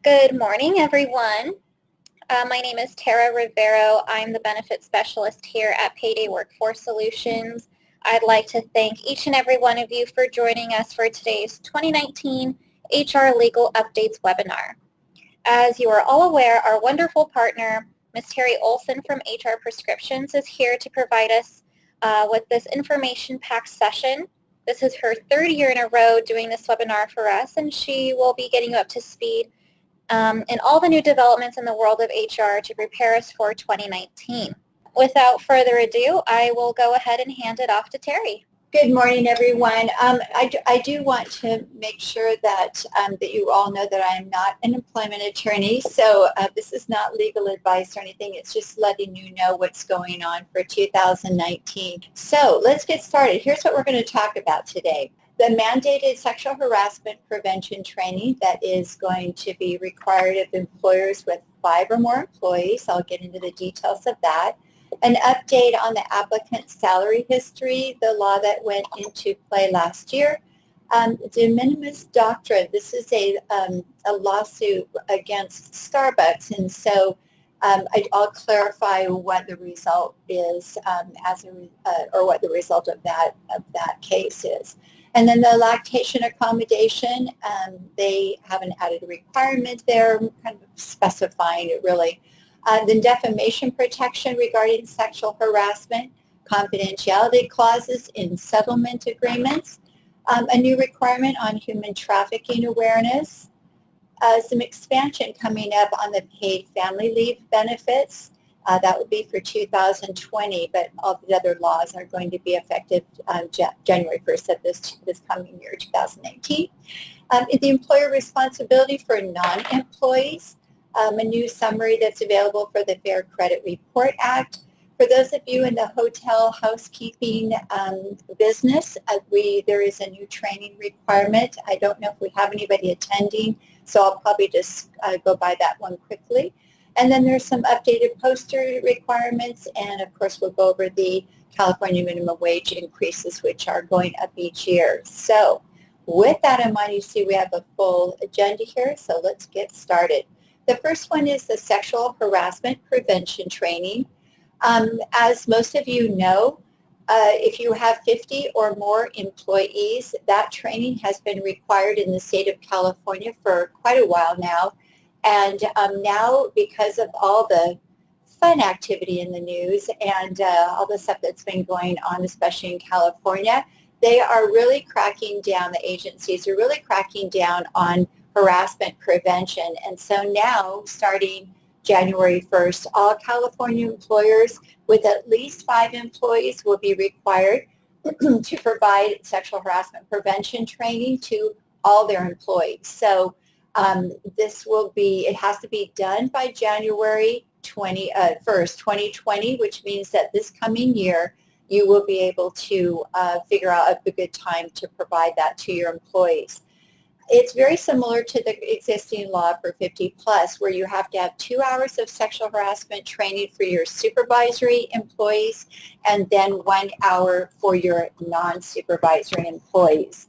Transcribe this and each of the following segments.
Good morning, everyone. My name is Tara Rivero. I'm the benefits specialist here at Payday Workforce Solutions. I'd like to thank each and every one of you for joining us for today's 2019 HR Legal Updates webinar. As you are all aware, our wonderful partner, Ms. Terri Olson from HR Prescriptions, is here to provide us with this information-packed session. This is her third year in a row doing this webinar for us, and she will be getting you up to speed and all the new developments in the world of HR to prepare us for 2019. Without further ado, I will go ahead and hand it off to Terri. Good morning, everyone. I do want to make sure that you all know that I am not an employment attorney, so this is not legal advice or anything. It's just letting you know what's going on for 2019. So let's get started. Here's what we're going to talk about today. The mandated sexual harassment prevention training that is going to be required of employers with 5 or more employees. I'll get into the details of that. An update on the applicant's salary history, the law that went into play last year. The Minimis Doctrine, this is a lawsuit against Starbucks, and so I'll clarify what the result is or what the result of that case is. And then the Lactation Accommodation, they haven't added a requirement there, kind of specifying it really. The Defamation Protection regarding sexual harassment, confidentiality clauses in settlement agreements, a new requirement on human trafficking awareness, some expansion coming up on the paid family leave benefits. That would be for 2020, but all the other laws are going to be effective January 1st of this coming year, 2019. The employer responsibility for non-employees, a new summary that's available for the Fair Credit Report Act. For those of you in the hotel housekeeping business, there is a new training requirement. I don't know if we have anybody attending, so I'll probably just go by that one quickly. And then there's some updated poster requirements, and of course we'll go over the California minimum wage increases, which are going up each year. So with that in mind, you see we have a full agenda here, so let's get started. The first one is the sexual harassment prevention training. As most of you know, if you have 50 or more employees, that training has been required in the state of California for quite a while now. And now, because of all the fun activity in the news and all the stuff that's been going on, especially in California, they are really cracking down, the agencies are really cracking down on harassment prevention. And so now, starting January 1st, all California employers with at least 5 employees will be required to provide sexual harassment prevention training to all their employees. So it has to be done by January 1st, 2020, which means that this coming year, you will be able to figure out a good time to provide that to your employees. It's very similar to the existing law for 50 plus, where you have to have 2 hours of sexual harassment training for your supervisory employees and then 1 hour for your non-supervisory employees.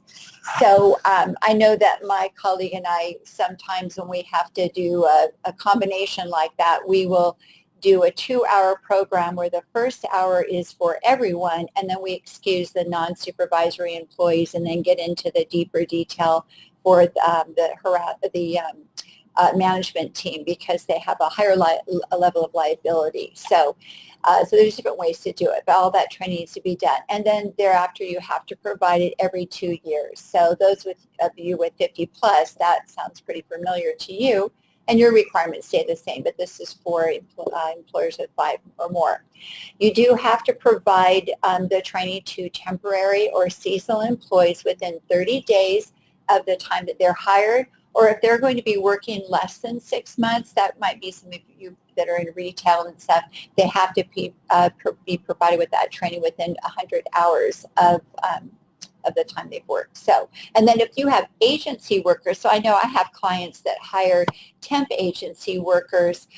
So I know that my colleague and I, sometimes when we have to do a combination like that, we will do a 2-hour program where the first hour is for everyone, and then we excuse the non-supervisory employees and then get into the deeper detail for the management team, because they have a higher level of liability. So there's different ways to do it, but all that training needs to be done. And then thereafter, you have to provide it every 2 years. So those of you with 50 plus, that sounds pretty familiar to you, and your requirements stay the same, but this is for employers with 5 or more. You do have to provide the training to temporary or seasonal employees within 30 days of the time that they're hired, or if they're going to be working less than 6 months, that might be some of you that are in retail and stuff, they have to be provided with that training within 100 hours of of the time they've worked. So, and then if you have agency workers, so I know I have clients that hire temp agency workers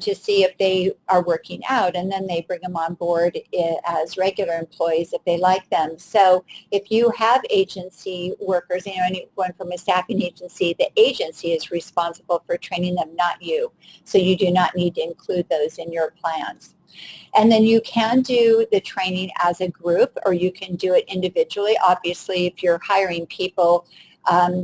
to see if they are working out, and then they bring them on board as regular employees if they like them. So if you have agency workers, anyone from a staffing agency, the agency is responsible for training them, not you. So you do not need to include those in your plans. And then you can do the training as a group, or you can do it individually. Obviously, if you're hiring people,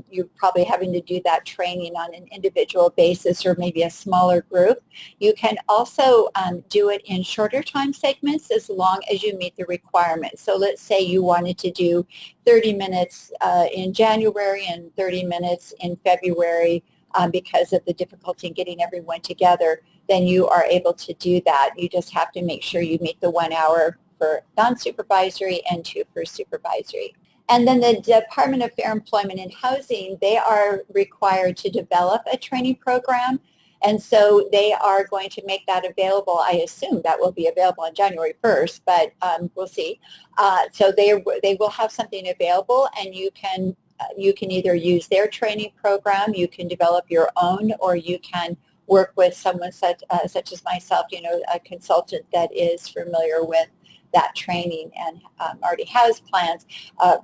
you're probably having to do that training on an individual basis or maybe a smaller group. You can also do it in shorter time segments as long as you meet the requirements. So let's say you wanted to do 30 minutes in January and 30 minutes in February because of the difficulty in getting everyone together, then you are able to do that. You just have to make sure you meet the 1 hour for non-supervisory and 2 for supervisory. And then the Department of Fair Employment and Housing, they are required to develop a training program. And so they are going to make that available. I assume that will be available on January 1st, but we'll see. So they will have something available, and you can either use their training program, you can develop your own, or you can work with someone such as myself, a consultant that is familiar with that training and already has plans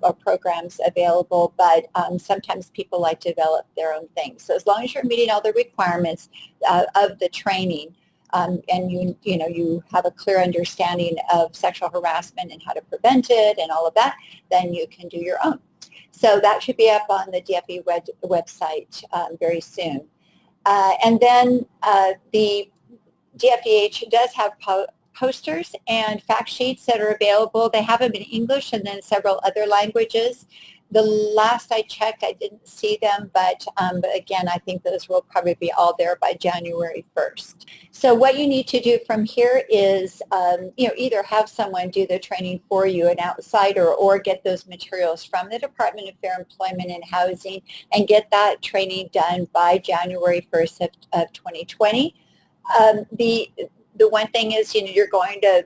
or programs available, but sometimes people like to develop their own things. So as long as you're meeting all the requirements of the training, and you have a clear understanding of sexual harassment and how to prevent it and all of that, then you can do your own. So that should be up on the DFE website very soon. And then the DFEH does have posters and fact sheets that are available. They have them in English and then several other languages. The last I checked, I didn't see them, but again, I think those will probably be all there by January 1st. So what you need to do from here is, either have someone do the training for you, an outsider, or get those materials from the Department of Fair Employment and Housing and get that training done by January 1st of 2020. The one thing is, you're going to,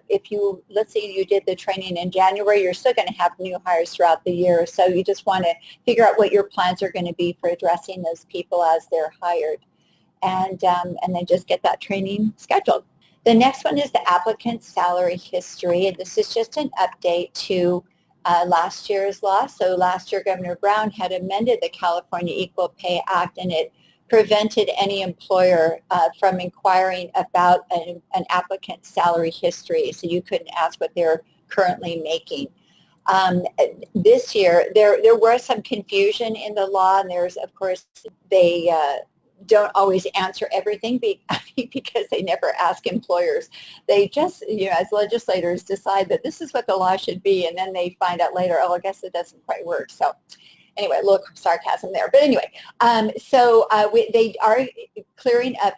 let's say you did the training in January, you're still going to have new hires throughout the year. So you just want to figure out what your plans are going to be for addressing those people as they're hired. And then just get that training scheduled. The next one is the applicant's salary history. And this is just an update to last year's law. So last year, Governor Brown had amended the California Equal Pay Act, and it prevented any employer from inquiring about an applicant's salary history. So you couldn't ask what they're currently making. This year, there was some confusion in the law, and there's, of course, they don't always answer everything because they never ask employers. They just, as legislators, decide that this is what the law should be, and then they find out later, oh, I guess it doesn't quite work. So anyway, a little sarcasm there. But anyway, they are clearing up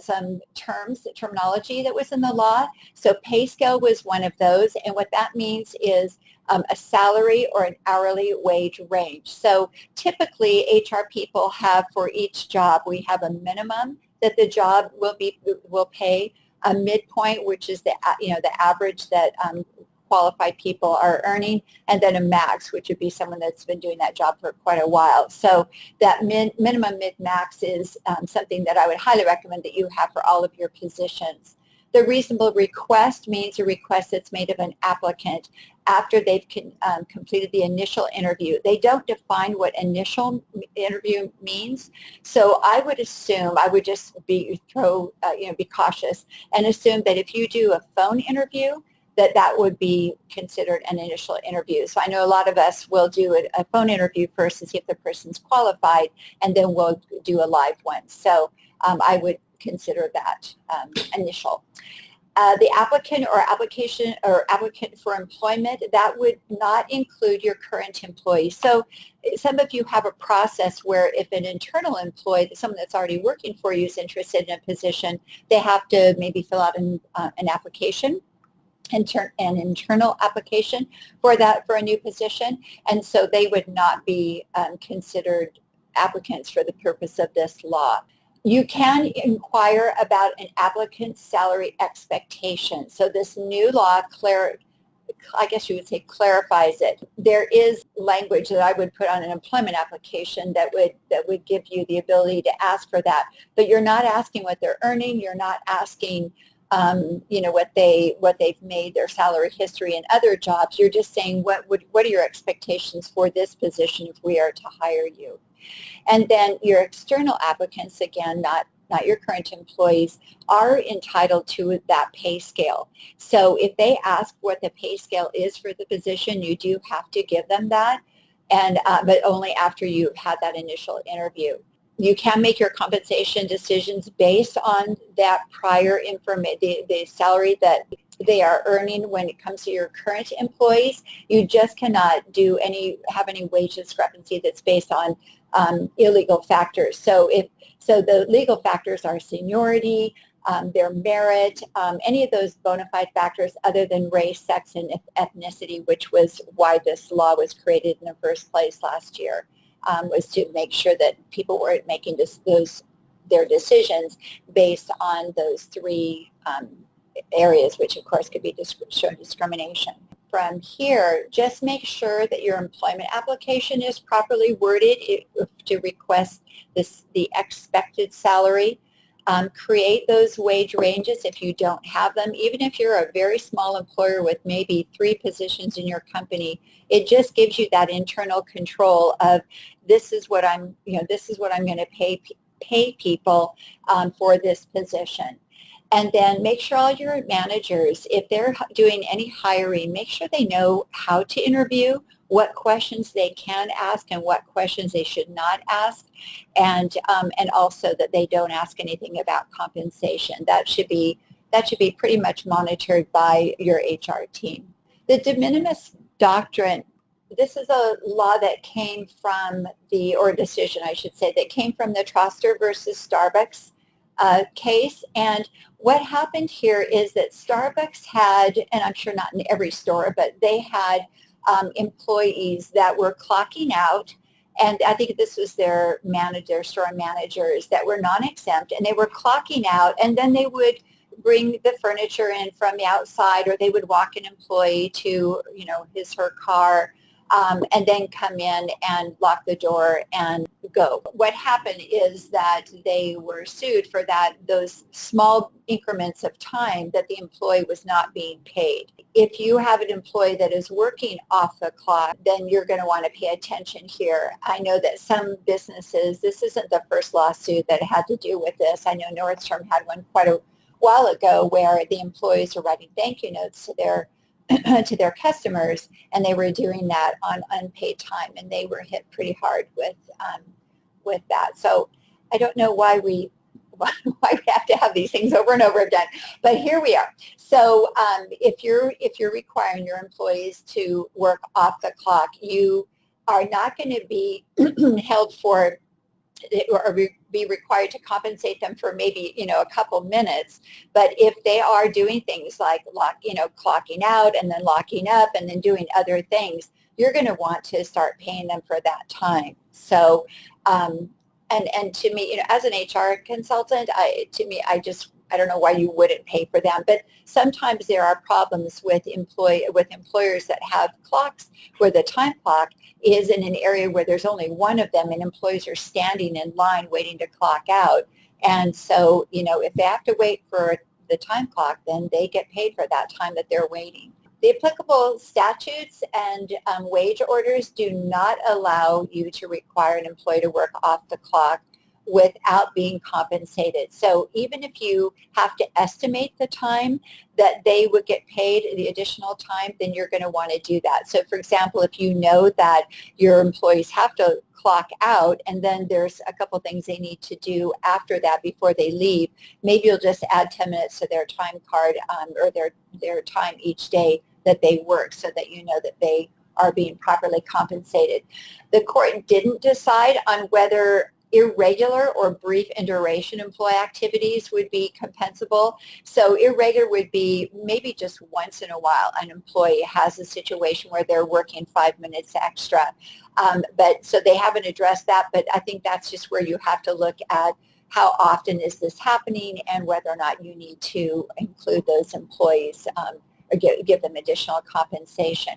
some terminology that was in the law. So pay scale was one of those. And what that means is a salary or an hourly wage range. So typically HR people have, for each job, we have a minimum that the job will pay, a midpoint, which is the average that qualified people are earning, and then a max, which would be someone that's been doing that job for quite a while. So that minimum mid-max is something that I would highly recommend that you have for all of your positions. The reasonable request means a request that's made of an applicant after they've completed the initial interview. They don't define what initial interview means, so I would assume, I would just be cautious and assume that if you do a phone interview, that would be considered an initial interview. So I know a lot of us will do a phone interview first to see if the person's qualified, and then we'll do a live one. So I would consider that initial. The applicant or applicant for employment, that would not include your current employee. So some of you have a process where if an internal employee, someone that's already working for you, is interested in a position, they have to maybe fill out an application, an internal application for a new position, and so they would not be considered applicants for the purpose of this law. You can inquire about an applicant's salary expectation. So this new law I guess you would say clarifies it. There is language that I would put on an employment application that would give you the ability to ask for that. But you're not asking what they're earning. You're not asking what they've made, their salary history in other jobs. You're just saying what are your expectations for this position if we are to hire you. And then your external applicants, again, not your current employees, are entitled to that pay scale. So if they ask what the pay scale is for the position, you do have to give them that, and but only after you've had that initial interview. You can make your compensation decisions based on that prior information, the salary that they are earning when it comes to your current employees. You just cannot have any wage discrepancy that's based on illegal factors. So the legal factors are seniority, their merit, any of those bona fide factors other than race, sex, and ethnicity, which was why this law was created in the first place last year, was to make sure that people weren't making their decisions based on those three areas, which of course could be show discrimination. From here, just make sure that your employment application is properly worded to request the expected salary. Create those wage ranges if you don't have them. Even if you're a very small employer with maybe 3 positions in your company, it just gives you that internal control of this is what I'm going to pay people for this position. And then make sure all your managers, if they're doing any hiring, make sure they know how to interview, what questions they can ask and what questions they should not ask, and also that they don't ask anything about compensation. That should be pretty much monitored by your HR team. The de minimis doctrine, this is a law that came from decision, I should say, that came from the Troester versus Starbucks case. And what happened here is that Starbucks had, and I'm sure not in every store, but they had employees that were clocking out, and I think this was their store managers that were non-exempt, and they were clocking out, and then they would bring the furniture in from the outside, or they would walk an employee to her car, and then come in and lock the door and go. What happened is that they were sued for those small increments of time that the employee was not being paid. If you have an employee that is working off the clock, then you're going to want to pay attention here. I know that some businesses, this isn't the first lawsuit that had to do with this. I know Nordstrom had one quite a while ago where the employees were writing thank you notes to their customers, and they were doing that on unpaid time, and they were hit pretty hard with that. So I don't know why we have to have these things over and over again, but here we are. So if you're requiring your employees to work off the clock, you are not going to be held for or be required to compensate them for maybe a couple minutes. But if they are doing things like clocking out and then locking up and then doing other things, you're going to want to start paying them for that time. So and to me, as an HR consultant, I don't know why you wouldn't pay for them, but sometimes there are problems with employers that have clocks where the time clock is in an area where there's only one of them and employees are standing in line waiting to clock out. And so, if they have to wait for the time clock, then they get paid for that time that they're waiting. The applicable statutes and wage orders do not allow you to require an employee to work off the clock without being compensated. So even if you have to estimate the time that they would get paid, the additional time, then you're going to want to do that. So for example, if you know that your employees have to clock out and then there's a couple things they need to do after that before they leave, maybe you'll just add 10 minutes to their time card or their time each day that they work, so that you know that they are being properly compensated. The court didn't decide on whether irregular or brief in duration employee activities would be compensable. So irregular would be maybe just once in a while an employee has a situation where they're working 5 minutes extra. But so they haven't addressed that, but I think that's just where you have to look at how often is this happening and whether or not you need to include those employees or give them additional compensation.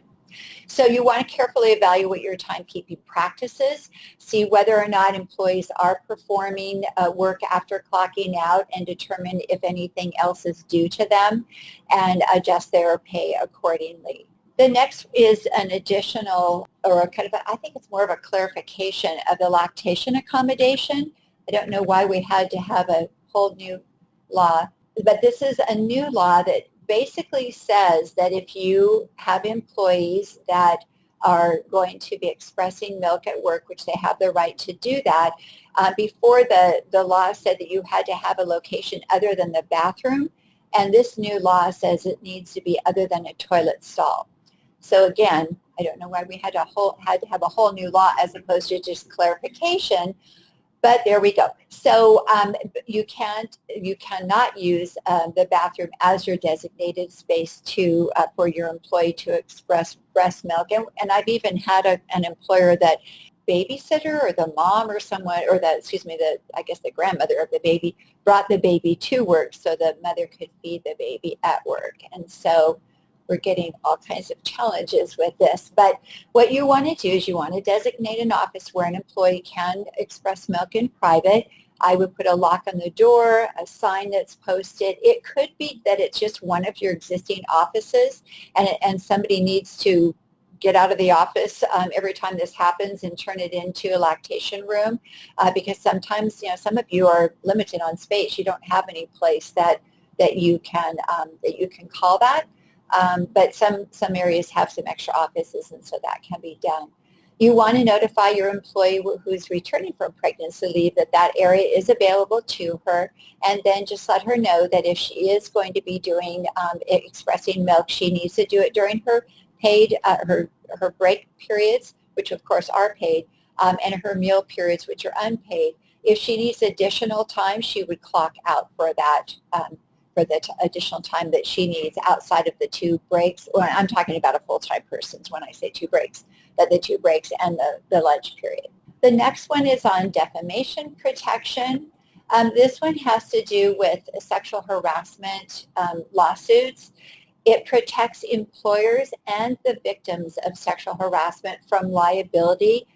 So you want to carefully evaluate your timekeeping practices, see whether or not employees are performing work after clocking out, and determine if anything else is due to them, and adjust their pay accordingly. The next is an additional, or a kind of, I think it's more of a clarification of the lactation accommodation. I don't know why we had to have a whole new law, but this is a new law that basically says that if you have employees that are going to be expressing milk at work, which they have the right to do that, before the law said that you had to have a location other than the bathroom, and this new law says it needs to be other than a toilet stall. So again, I don't know why we had to have a whole new law as opposed to just clarification. But there we go. So you cannot use the bathroom as your designated space for your employee to express breast milk. And I've even had an employer that babysitter or the mom or someone, or I guess the grandmother of the baby brought the baby to work so the mother could feed the baby at work. And so we're getting all kinds of challenges with this. But what you want to do is you want to designate an office where an employee can express milk in private. I would put a lock on the door, a sign that's posted. It could be that it's just one of your existing offices, and somebody needs to get out of the office every time this happens and turn it into a lactation room, because sometimes, some of you are limited on space. You don't have any place that you can call that. But some areas have some extra offices, and so that can be done. You want to notify your employee who's returning from pregnancy leave that area is available to her, and then just let her know that if she is going to be doing expressing milk, she needs to do it during her paid her break periods, which of course are paid, and her meal periods, which are unpaid. If she needs additional time, she would clock out for that. For the additional time that she needs outside of the 2 breaks. Well, I'm talking about a full-time person when I say 2 breaks, that the 2 breaks and the lunch period. The next one is on defamation protection. This one has to do with sexual harassment lawsuits. It protects employers and the victims of sexual harassment from liability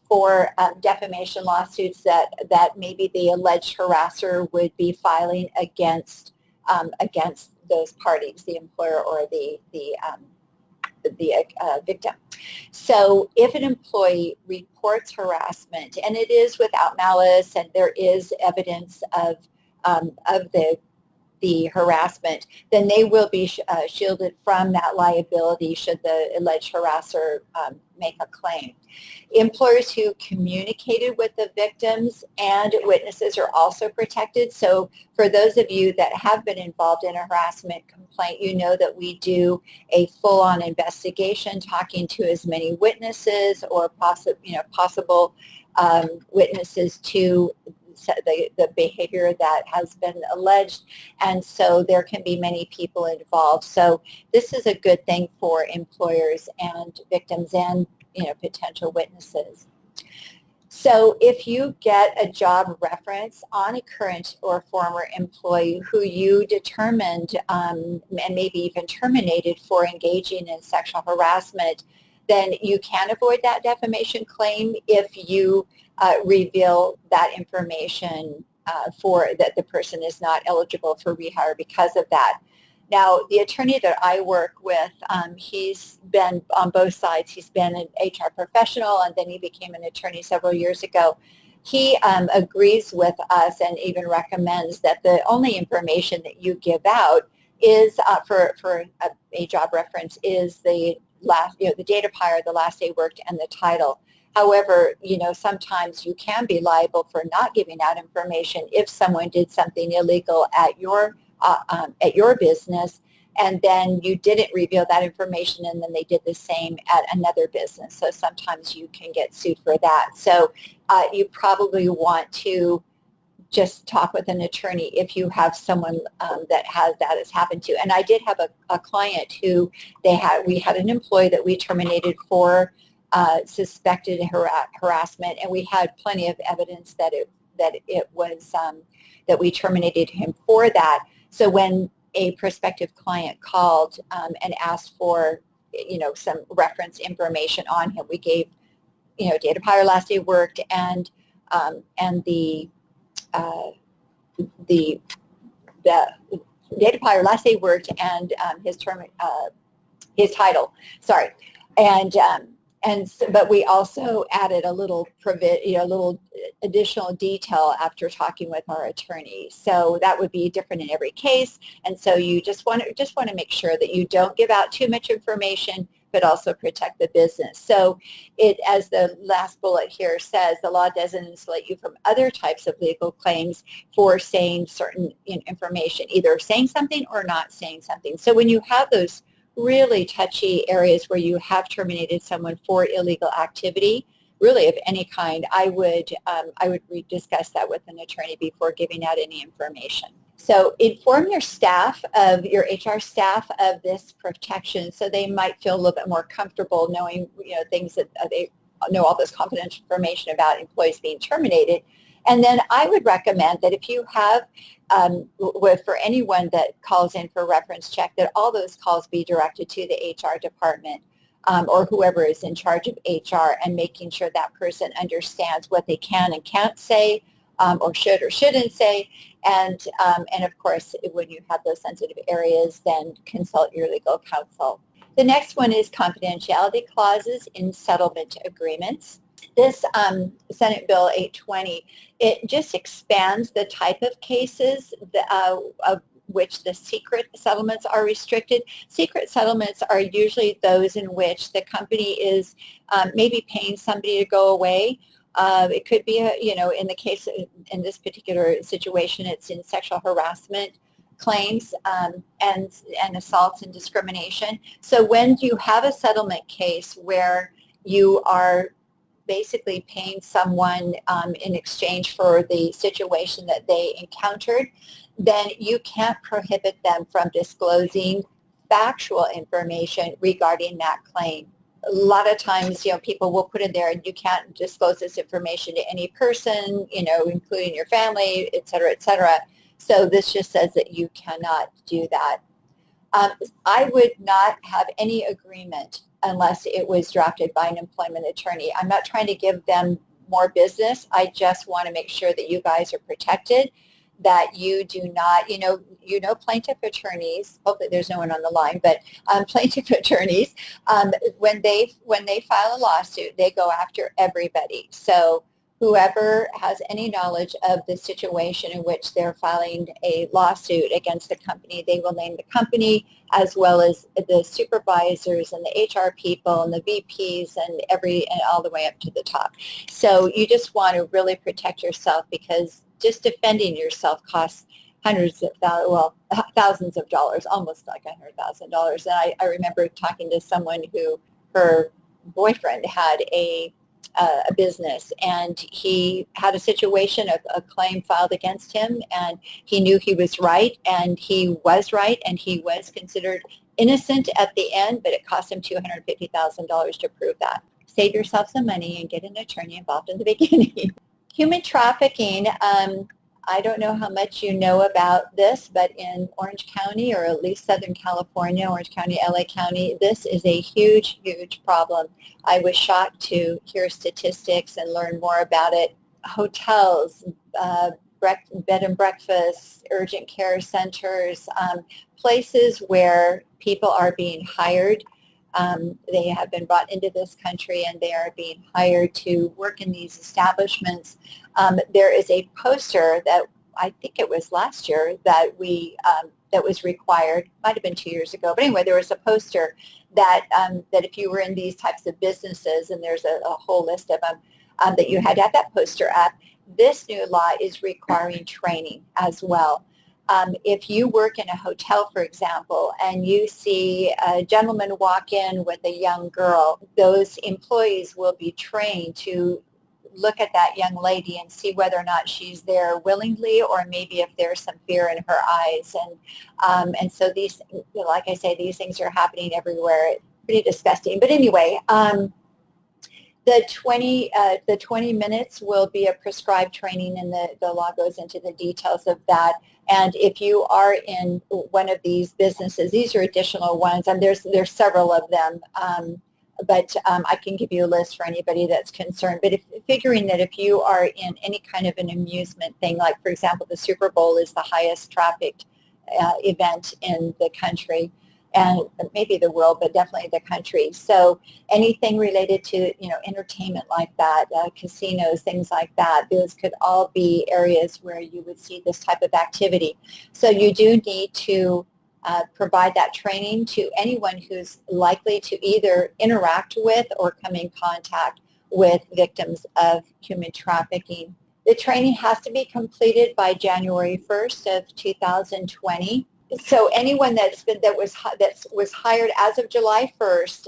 for defamation lawsuits that maybe the alleged harasser would be filing against those parties, the employer or the victim. So if an employee reports harassment, and it is without malice, and there is evidence of the harassment, then they will be shielded from that liability should the alleged harasser make a claim. Employers who communicated with the victims and witnesses are also protected. So for those of you that have been involved in a harassment complaint, you know that we do a full-on investigation, talking to as many witnesses or possible witnesses to the behavior that has been alleged, and so there can be many people involved. So this is a good thing for employers and victims and potential witnesses. So if you get a job reference on a current or former employee who you determined and maybe even terminated for engaging in sexual harassment, then you can avoid that defamation claim if you reveal that information for that the person is not eligible for rehire because of that. Now, the attorney that I work with, he's been on both sides. He's been an HR professional, and then he became an attorney several years ago. He agrees with us and even recommends that the only information that you give out is for a job reference is the last, the date of hire, the last day worked, and the title. However, sometimes you can be liable for not giving out information if someone did something illegal at your business, and then you didn't reveal that information, and then they did the same at another business. So sometimes you can get sued for that. So you probably want to just talk with an attorney if you have someone that has happened to. And I did have a client who we had an employee that we terminated for suspected harassment, and we had plenty of evidence that it was that we terminated him for that. So when a prospective client called and asked for, some reference information on him. We gave, date of hire, last day worked, and the date of hire, last day worked, and his term, his title. Sorry, but we also added a little little additional detail after talking with our attorney. So that would be different in every case. And so you just want to make sure that you don't give out too much information, but also protect the business. So as the last bullet here says, the law doesn't insulate you from other types of legal claims for saying certain information, either saying something or not saying something. So when you have those really touchy areas where you have terminated someone for illegal activity, really of any kind, I would discuss that with an attorney before giving out any information. So inform your staff, of your HR staff, of this protection, so they might feel a little bit more comfortable knowing things that they know all this confidential information about employees being terminated. And then I would recommend that if you have, for anyone that calls in for reference check, that all those calls be directed to the HR department or whoever is in charge of HR, and making sure that person understands what they can and can't say, or should or shouldn't say. And of course, when you have those sensitive areas, then consult your legal counsel. The next one is confidentiality clauses in settlement agreements. This Senate Bill 820, it just expands the type of cases of which the secret settlements are restricted. Secret settlements are usually those in which the company is maybe paying somebody to go away. It could be, in the case, in this particular situation, it's in sexual harassment claims and assaults and discrimination. So when you have a settlement case where you are basically paying someone in exchange for the situation that they encountered, then you can't prohibit them from disclosing factual information regarding that claim. A lot of times, people will put in there, and you can't disclose this information to any person, including your family, et cetera, et cetera. So this just says that you cannot do that. I would not have any agreement unless it was drafted by an employment attorney. I'm not trying to give them more business. I just want to make sure that you guys are protected, that you do not, plaintiff attorneys, hopefully there's no one on the line, but plaintiff attorneys, when they file a lawsuit, they go after everybody. So whoever has any knowledge of the situation in which they're filing a lawsuit against the company, they will name the company, as well as the supervisors and the HR people and the VPs and all the way up to the top. So you just want to really protect yourself, because just defending yourself costs thousands of dollars, almost like $100,000. And I remember talking to someone who, her boyfriend had a business, and he had a situation, a claim filed against him, and he knew he was right, and he was right, and he was considered innocent at the end, but it cost him $250,000 to prove that. Save yourself some money and get an attorney involved in the beginning. Human trafficking, I don't know how much you know about this, but in Orange County, or at least Southern California, Orange County, LA County, this is a huge, huge problem. I was shocked to hear statistics and learn more about it. Hotels, bed and breakfast, urgent care centers, places where people are being hired. They have been brought into this country, and they are being hired to work in these establishments. There is a poster that I think it was last year that that was required. Might have been 2 years ago, but anyway, there was a poster that that if you were in these types of businesses, and there's a whole list of them, that you had to have that poster up. This new law is requiring training as well. If you work in a hotel, for example, and you see a gentleman walk in with a young girl, those employees will be trained to look at that young lady and see whether or not she's there willingly, or maybe if there's some fear in her eyes. And so these, like I say, these things are happening everywhere. It's pretty disgusting. But anyway, The 20 minutes will be a prescribed training, and the law goes into the details of that. And if you are in one of these businesses, these are additional ones, and there's several of them, but I can give you a list for anybody that's concerned. But figuring that if you are in any kind of an amusement thing, like for example, the Super Bowl is the highest trafficked event in the country, and maybe the world, but definitely the country. So anything related to, entertainment like that, casinos, things like that, those could all be areas where you would see this type of activity. So you do need to provide that training to anyone who's likely to either interact with or come in contact with victims of human trafficking. The training has to be completed by January 1st of 2020. So anyone that was hired as of July 1st,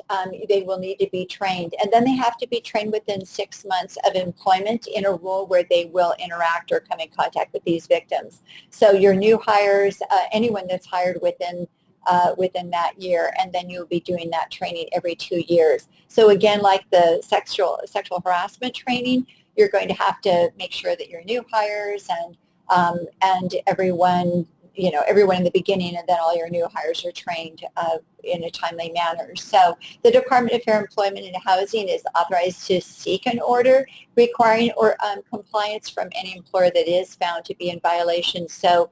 they will need to be trained. And then they have to be trained within 6 months of employment in a role where they will interact or come in contact with these victims. So your new hires, anyone that's hired within that year, and then you'll be doing that training every 2 years. So again, like the sexual harassment training, you're going to have to make sure that your new hires and everyone in the beginning, and then all your new hires are trained in a timely manner. So the Department of Fair Employment and Housing is authorized to seek an order requiring compliance from any employer that is found to be in violation. So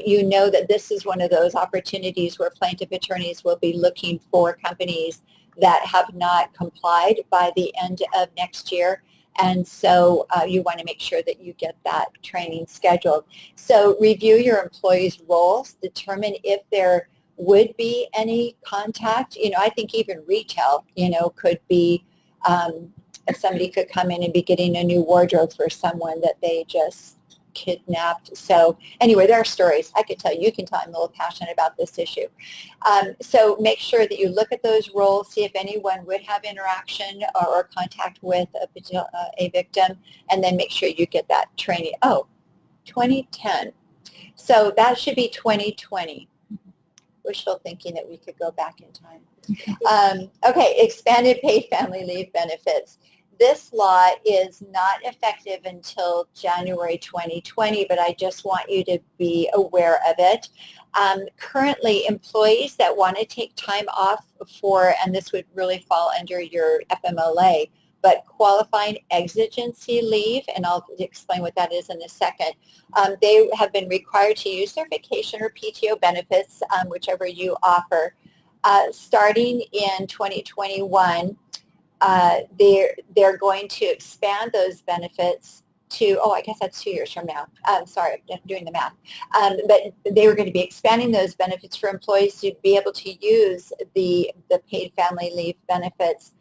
you know that this is one of those opportunities where plaintiff attorneys will be looking for companies that have not complied by the end of next year. And so you want to make sure that you get that training scheduled. So review your employees' roles, determine if there would be any contact. I think even retail, could be, if somebody could come in and be getting a new wardrobe for someone that they just kidnapped. So anyway, there are stories I could tell you. You can tell I'm a little passionate about this issue. So make sure that you look at those roles, see if anyone would have interaction or contact with a victim, and then make sure you get that training. Oh, 2010. So that should be 2020. Wishful thinking that we could go back in time. Okay, expanded paid family leave benefits. This law is not effective until January 2020, but I just want you to be aware of it. Currently, employees that want to take time off for, and this would really fall under your FMLA, but qualifying exigency leave, and I'll explain what that is in a second, they have been required to use their vacation or PTO benefits, whichever you offer. Starting in 2021, they're going to expand those benefits to, I guess that's 2 years from now. Sorry, I'm doing the math. But they were going to be expanding those benefits for employees to be able to use the paid family leave benefits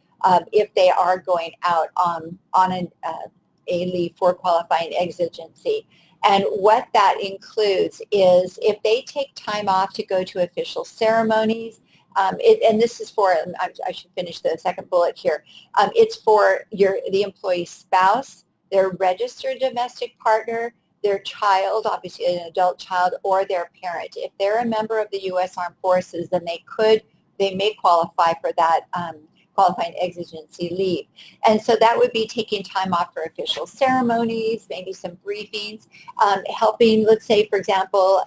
if they are going out on a leave for qualifying exigency. And what that includes is if they take time off to go to official ceremonies, and this is for, I should finish the second bullet here, it's for the employee's spouse, their registered domestic partner, their child, obviously an adult child, or their parent. If they're a member of the U.S. Armed Forces, then they may qualify for that qualifying exigency leave. And so that would be taking time off for official ceremonies, maybe some briefings, helping, let's say, for example,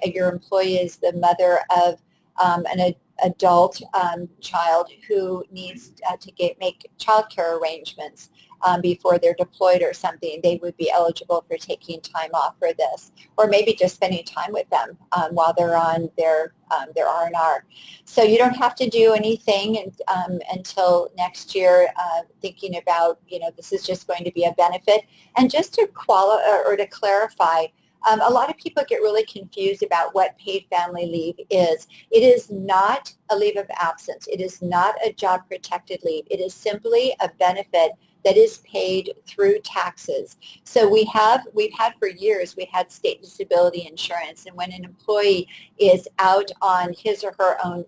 your employee is the mother of an adult child who needs to make child care arrangements before they're deployed or something. They would be eligible for taking time off for this, or maybe just spending time with them while they're on their R&R. So you don't have to do anything until next year, thinking about, this is just going to be a benefit. And just to clarify, a lot of people get really confused about what paid family leave is. It is not a leave of absence. It is not a job protected leave. It is simply a benefit that is paid through taxes. So we've had for years, we had state disability insurance, and when an employee is out on his or her own,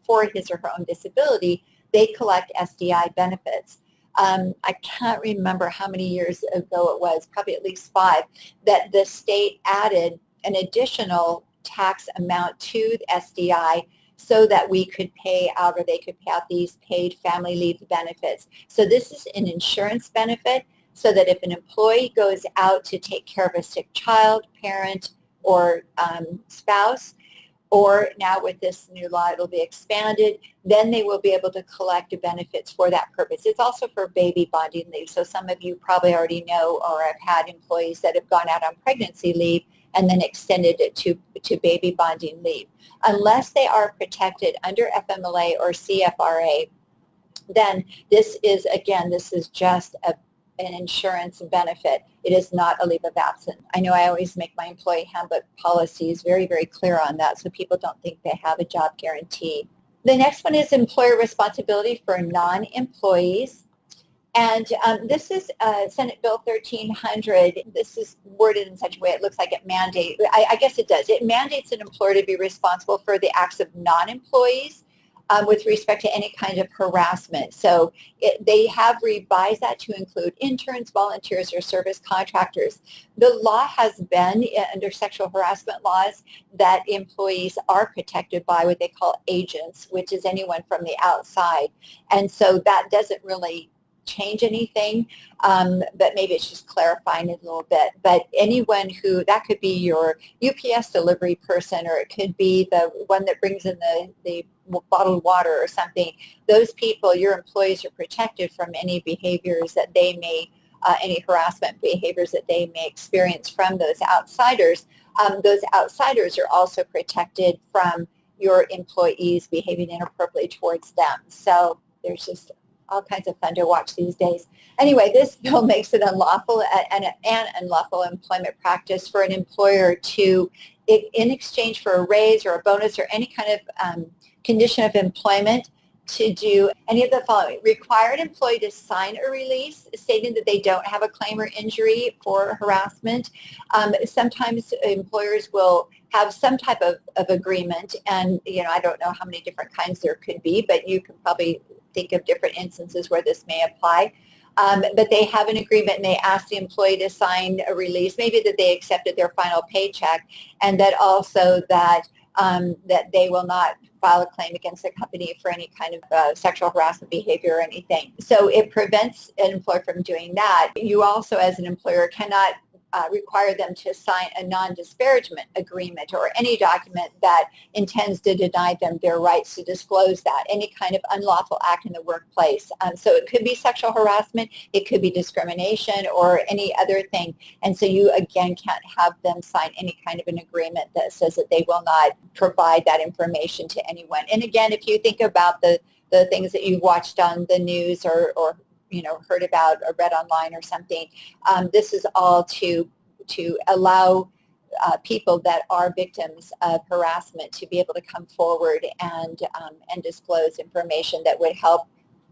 for his or her own disability, they collect SDI benefits. I can't remember how many years ago it was, probably at least 5, that the state added an additional tax amount to the SDI so that we could pay out, or they could pay out these paid family leave benefits. So this is an insurance benefit, so that if an employee goes out to take care of a sick child, parent, or spouse, or now with this new law, it'll be expanded, then they will be able to collect benefits for that purpose. It's also for baby bonding leave. So some of you probably already know or have had employees that have gone out on pregnancy leave and then extended it to baby bonding leave. Unless they are protected under FMLA or CFRA, then this is, again, this is just an insurance benefit. It is not a leave of absence. I know I always make my employee handbook policies very, very clear on that, so people don't think they have a job guarantee. The next one is employer responsibility for non-employees. And this is Senate Bill 1300. This is worded in such a way it looks like it mandates, I guess it does. It mandates an employer to be responsible for the acts of non-employees with respect to any kind of harassment. So they have revised that to include interns, volunteers, or service contractors. The law has been, under sexual harassment laws, that employees are protected by what they call agents, which is anyone from the outside. And so that doesn't really change anything, but maybe it's just clarifying it a little bit. But anyone who, that could be your UPS delivery person, or it could be the one that brings in the bottled water or something, those people, your employees, are protected from any behaviors that they may, any harassment behaviors that they may experience from those outsiders. Those outsiders are also protected from your employees behaving inappropriately towards them. So there's just all kinds of fun to watch these days. Anyway, this bill makes it unlawful and unlawful employment practice for an employer to, in exchange for a raise or a bonus or any kind of condition of employment, to do any of the following. Require an employee to sign a release stating that they don't have a claim or injury for harassment. Sometimes employers will have some type of agreement, and I don't know how many different kinds there could be, but you can probably think of different instances where this may apply. But they have an agreement and they ask the employee to sign a release, maybe that they accepted their final paycheck, and that also that they will not file a claim against the company for any kind of sexual harassment behavior or anything. So it prevents an employer from doing that. You also, as an employer, cannot require them to sign a non-disparagement agreement or any document that intends to deny them their rights to disclose that, any kind of unlawful act in the workplace. So it could be sexual harassment, it could be discrimination, or any other thing. And so you, again, can't have them sign any kind of an agreement that says that they will not provide that information to anyone. And again, if you think about the things that you've watched on the news or heard about or read online or something, this is all to allow people that are victims of harassment to be able to come forward and disclose information that would help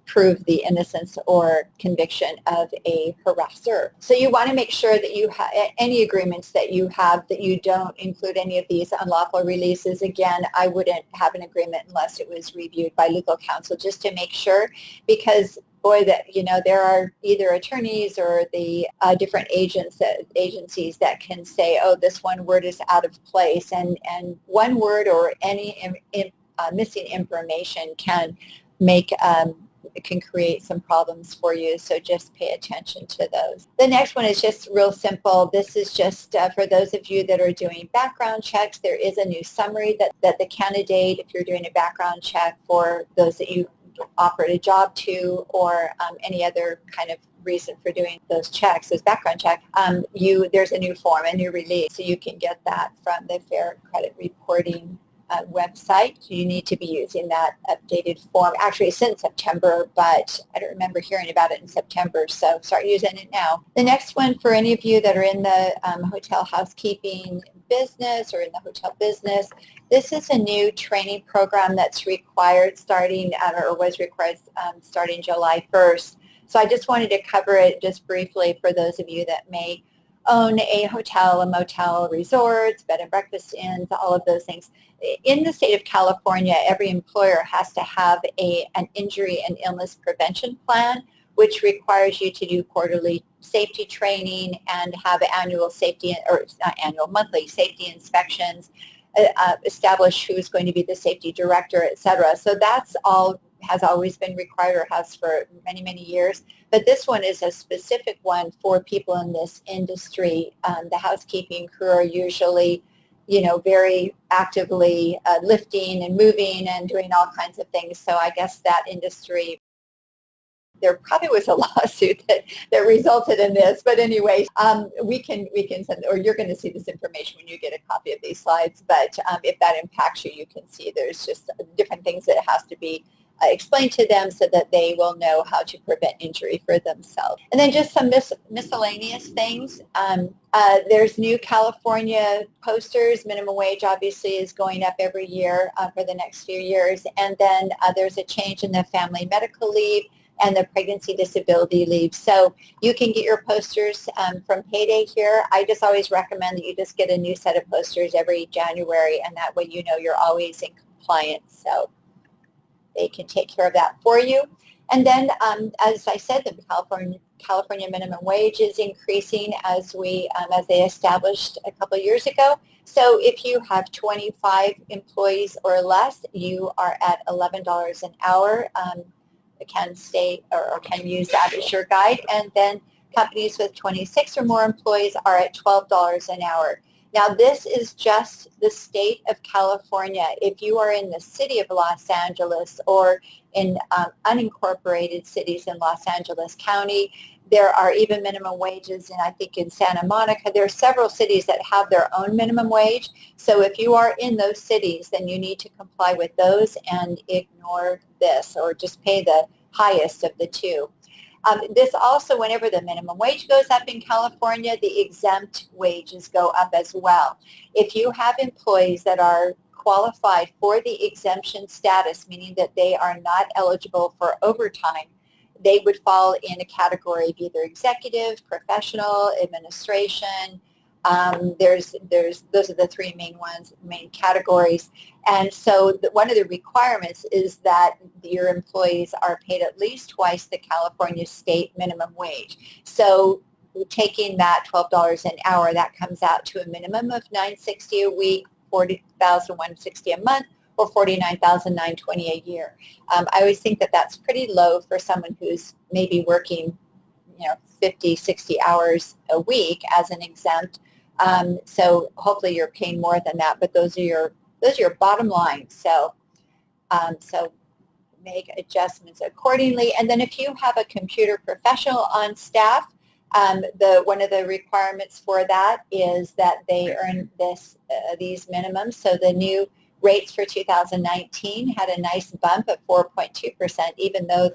prove the innocence or conviction of a harasser. So you want to make sure that you have any agreements that you have, that you don't include any of these unlawful releases. Again, I wouldn't have an agreement unless it was reviewed by legal counsel, just to make sure, because boy, that there are either attorneys or the different agencies that can say, oh, this one word is out of place, and one word or any missing information can create some problems for you. So just pay attention to those. The next one is just real simple. This is just for those of you that are doing background checks. There is a new summary that the candidate, if you're doing a background check for those that you offered a job to, or any other kind of reason for doing those checks, those background checks, there's a new form, a new release, so you can get that from the Fair Credit Reporting website. So you need to be using that updated form, actually since September, but I don't remember hearing about it in September, so start using it now. The next one, for any of you that are in the hotel housekeeping business or in the hotel business, this is a new training program that's required starting, or was required starting July 1st. So I just wanted to cover it just briefly for those of you that may own a hotel, a motel, resorts, bed and breakfast inns, all of those things. In the state of California, every employer has to have an injury and illness prevention plan, which requires you to do quarterly safety training and have annual safety, or not annual, monthly safety inspections, establish who's going to be the safety director, etc. So that's all has always been required or has for many, many years. But this one is a specific one for people in this industry. The housekeeping crew are usually, very actively lifting and moving and doing all kinds of things. So I guess that industry, there probably was a lawsuit that resulted in this. But anyway, we can send, or you're going to see this information when you get a copy of these slides. But if that impacts you, you can see there's just different things that has to be explained to them so that they will know how to prevent injury for themselves. And then just some miscellaneous things. There's new California posters. Minimum wage obviously is going up every year for the next few years. And then there's a change in the family medical leave and the pregnancy disability leave. So you can get your posters from Payday here. I just always recommend that you just get a new set of posters every January, and that way you're always in compliance. So they can take care of that for you. And then, as I said, the California minimum wage is increasing as they established a couple of years ago. So if you have 25 employees or less, you are at $11 an hour. Can stay or can use that as your guide. And then companies with 26 or more employees are at $12 an hour. Now, this is just the state of California. If you are in the city of Los Angeles or in unincorporated cities in Los Angeles County, there are even minimum wages, and I think in Santa Monica, there are several cities that have their own minimum wage. So if you are in those cities, then you need to comply with those and ignore this, or just pay the highest of the two. This also, whenever the minimum wage goes up in California, the exempt wages go up as well. If you have employees that are qualified for the exemption status, meaning that they are not eligible for overtime, they would fall in a category of either executive, professional, administration. Those are the three main categories. And so one of the requirements is that your employees are paid at least twice the California state minimum wage. So taking that $12 an hour, that comes out to a minimum of $960 a week, $40,160 a month, or $49,920 a year. I always think that that's pretty low for someone who's maybe working, 50, 60 hours a week as an exempt. So hopefully you're paying more than that, but those are your bottom line. So make adjustments accordingly. And then if you have a computer professional on staff, one of the requirements for that is that they earn these minimums. So the new rates for 2019 had a nice bump of 4.2%, even though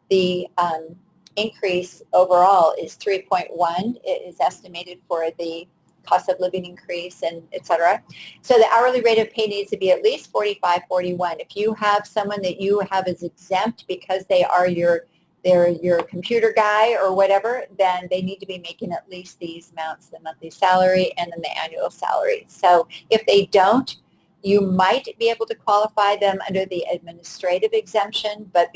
the increase overall is 3.1. It is estimated for the cost of living increase and et cetera. So the hourly rate of pay needs to be at least $45.41. If you have someone that you have as exempt because they are your computer guy or whatever, then they need to be making at least these amounts, the monthly salary and then the annual salary. So if they don't, you might be able to qualify them under the administrative exemption, but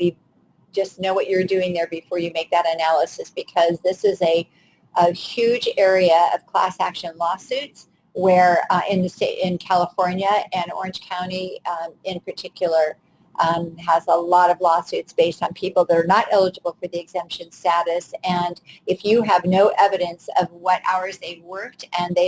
just know what you're doing there before you make that analysis, because this is a huge area of class action lawsuits where in California, and Orange County in particular has a lot of lawsuits based on people that are not eligible for the exemption status. And if you have no evidence of what hours they worked and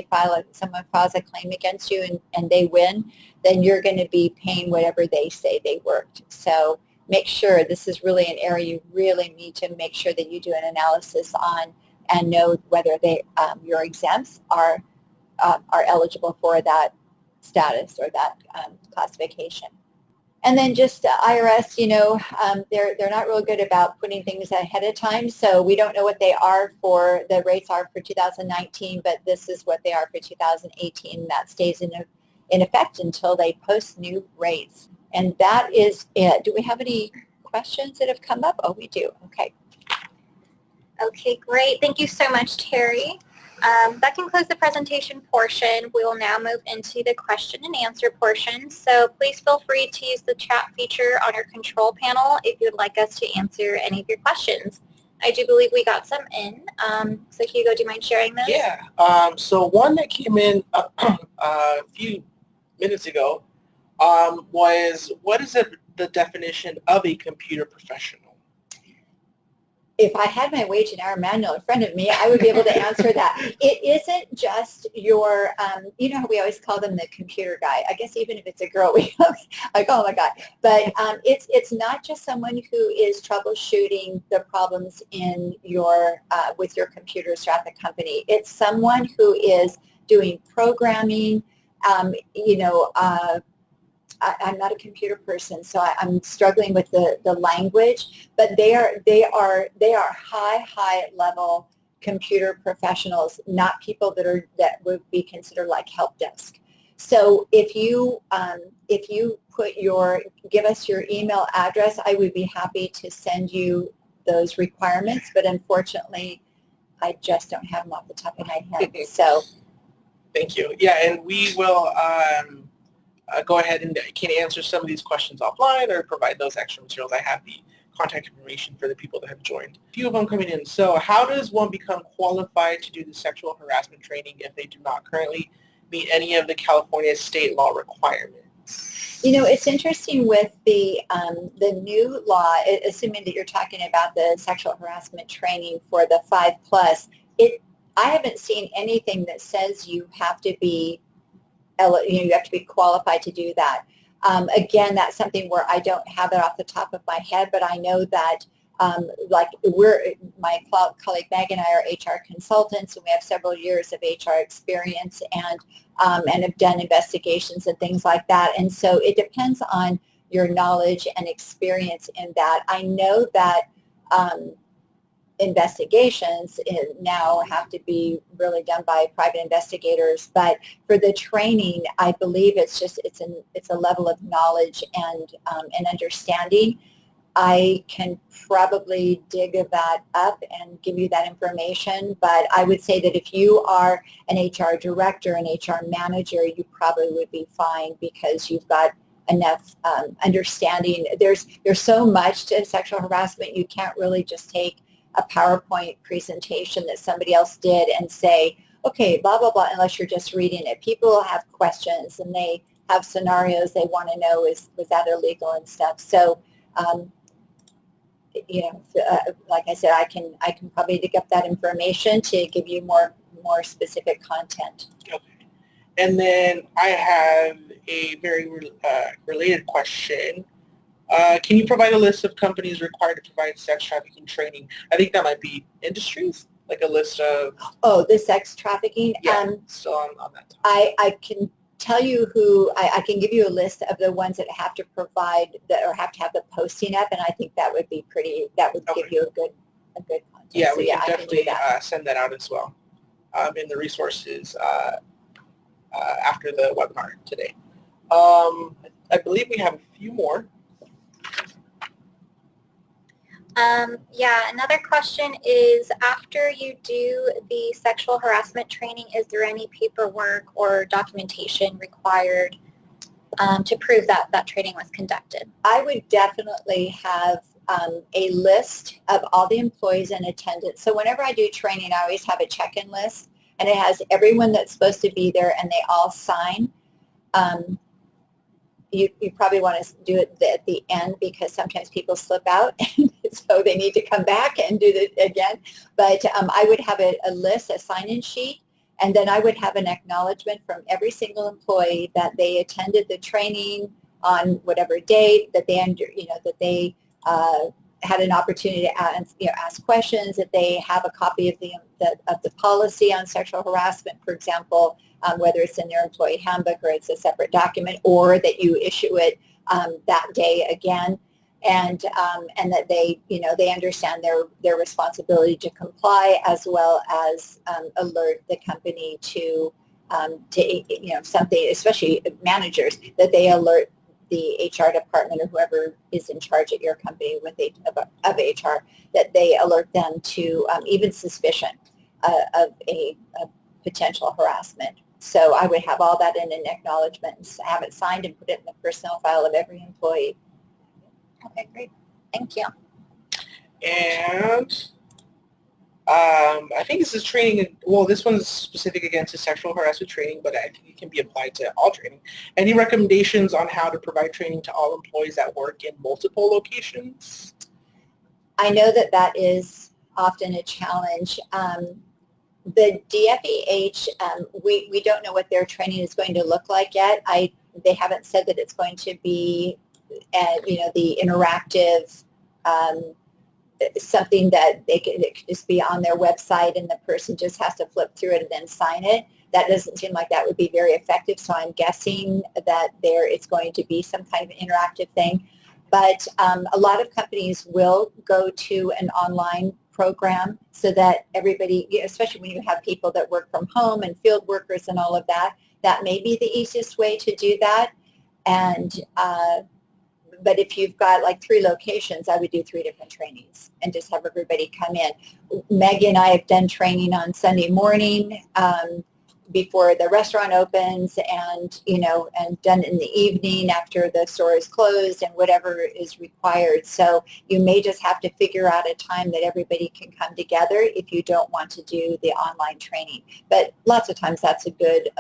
someone files a claim against you and they win, then you're going to be paying whatever they say they worked. So make sure, this is really an area you really need to make sure that you do an analysis on and know whether your exempts are eligible for that status or that classification. And then just IRS, they're not real good about putting things ahead of time, so we don't know what the rates are for 2019, but this is what they are for 2018. That stays in effect until they post new rates. And that is it. Do we have any questions that have come up? Oh, we do. Okay. Okay, great. Thank you so much, Terri. That concludes the presentation portion. We will now move into the question and answer portion. So please feel free to use the chat feature on your control panel if you'd like us to answer any of your questions. I do believe we got some in. So Hugo, do you mind sharing those? Yeah. So one that came in a few minutes ago was, what is the definition of a computer professional? If I had my wage and hour manual in front of me, I would be able to answer that. It isn't just your, you know how we always call them the computer guy. I guess even if it's a girl, we like, oh my God. But it's not just someone who is troubleshooting the problems in your, with your computers throughout the company. It's someone who is doing programming, you know, I'm not a computer person, so I'm struggling with the language. But they are high level computer professionals, not people that would be considered like help desk. So if you give us your email address, I would be happy to send you those requirements. But unfortunately, I just don't have them off the top of my head. So thank you. Yeah, and we will. Go ahead and can answer some of these questions offline or provide those extra materials. I have the contact information for the people that have joined. A few of them coming in. So how does one become qualified to do the sexual harassment training if they do not currently meet any of the California state law requirements? You know, it's interesting with the new law, assuming that you're talking about the sexual harassment training for the 5+, I haven't seen anything that says you have to be you have to be qualified to do that. Again, that's something where I don't have it off the top of my head, but I know that like my colleague Meg and I are HR consultants, and we have several years of HR experience and have done investigations and things like that. And so it depends on your knowledge and experience in that. I know that investigations now have to be really done by private investigators, but for the training, I believe it's a level of knowledge and understanding. I can probably dig that up and give you that information, but I would say that if you are an HR director, an HR manager, you probably would be fine because you've got enough understanding. There's so much to sexual harassment, you can't really just take a PowerPoint presentation that somebody else did and say, okay, blah, blah, blah, unless you're just reading it. People have questions and they have scenarios they want to know, was that illegal and stuff. So, you know, like I said, I can probably dig up that information to give you more specific content. Okay. And then I have a very related question. Can you provide a list of companies required to provide sex trafficking training? I think that might be industries, like a list of... Oh, the sex trafficking? Yeah, still on that topic. I can tell you who, I can give you a list of the ones that have to provide, or have to have the posting up, and I think that would be that would give you a good content. Yeah, so, we can definitely that. Send that out as well in the resources after the webinar today. I believe we have a few more. Yeah, another question is, after you do the sexual harassment training, is there any paperwork or documentation required to prove that that training was conducted? I would definitely have a list of all the employees in attendance. So whenever I do training, I always have a check-in list, and it has everyone that's supposed to be there, and they all sign. You probably want to do it at the end because sometimes people slip out, so they need to come back and do it again. But I would have a list, a sign-in sheet, and then I would have an acknowledgement from every single employee that they attended the training on whatever date, that they had an opportunity to ask questions, that they have a copy of the policy on sexual harassment, for example, whether it's in their employee handbook or it's a separate document, or that you issue it that day again, and that they understand their responsibility to comply, as well as alert the company to something, especially managers, that they alert the HR department or whoever is in charge at your company of HR, that they alert them to even suspicion of a potential harassment. So I would have all that in an acknowledgement and have it signed and put it in the personnel file of every employee. Okay, great. Thank you. And I think this is training, well, this one's specific again to sexual harassment training, but I think it can be applied to all training. Any recommendations on how to provide training to all employees that work in multiple locations? I know that that is often a challenge. The DFEH, we don't know what their training is going to look like yet. They haven't said that it's going to be, the interactive, something that it could just be on their website and the person just has to flip through it and then sign it. That doesn't seem like that would be very effective, so I'm guessing that it's going to be some kind of interactive thing. But a lot of companies will go to an online program so that everybody, especially when you have people that work from home and field workers and all of that, that may be the easiest way to do that. And but if you've got like 3 locations, I would do 3 different trainings and just have everybody come in. Maggie and I have done training on Sunday morning before the restaurant opens, and and done in the evening after the store is closed, and whatever is required. So you may just have to figure out a time that everybody can come together if you don't want to do the online training. But lots of times that's a good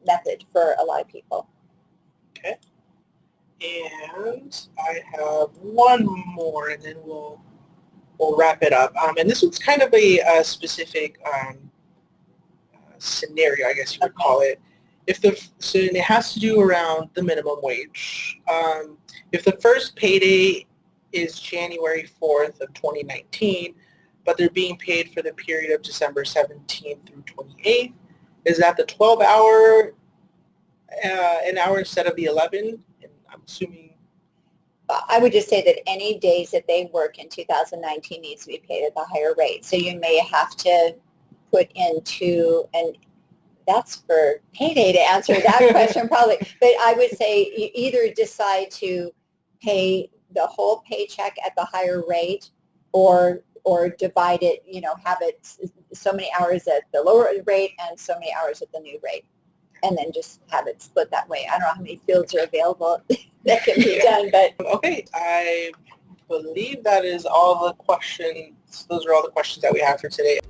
method for a lot of people. Okay. And I have one more, and then we'll wrap it up. And this one's kind of a specific scenario, I guess you would call it. So it has to do around the minimum wage. If the first payday is January 4th of 2019, but they're being paid for the period of December 17th through 28th, is that the 12-hour an hour instead of the 11? And I'm assuming. I would just say that any days that they work in 2019 needs to be paid at the higher rate. So you may have to put into, and that's for payday to answer that question probably, but I would say you either decide to pay the whole paycheck at the higher rate, or divide it, have it so many hours at the lower rate and so many hours at the new rate, and then just have it split that way. I don't know how many fields are available that can be done, but. Okay, I believe that is all the questions. Those are all the questions that we have for today.